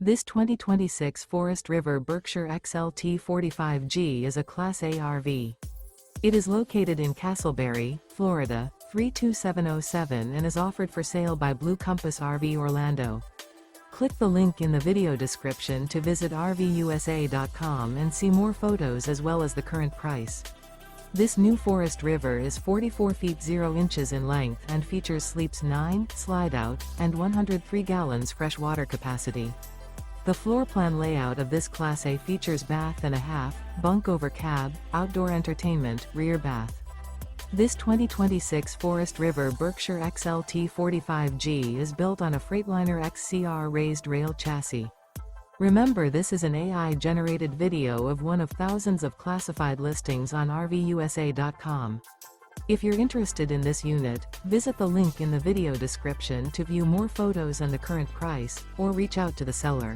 This 2026 Forest River Berkshire XLT 45G is a Class A RV. It is located in Casselberry, Florida, 32707 and is offered for sale by Blue Compass RV Orlando. Click the link in the video description to visit RVUSA.com and see more photos as well as the current price. This new Forest River is 44 feet 0 inches in length and features sleeps 9, Slideout, and 103 gallons fresh water capacity. The floor plan layout of this Class A features bath and a half, bunk over cab, outdoor entertainment, rear bath. This 2026 Forest River Berkshire XLT 45G is built on a Freightliner XCR Raised Rail chassis. Remember, this is an AI-generated video of one of thousands of classified listings on RVUSA.com. If you're interested in this unit, visit the link in the video description to view more photos and the current price, or reach out to the seller.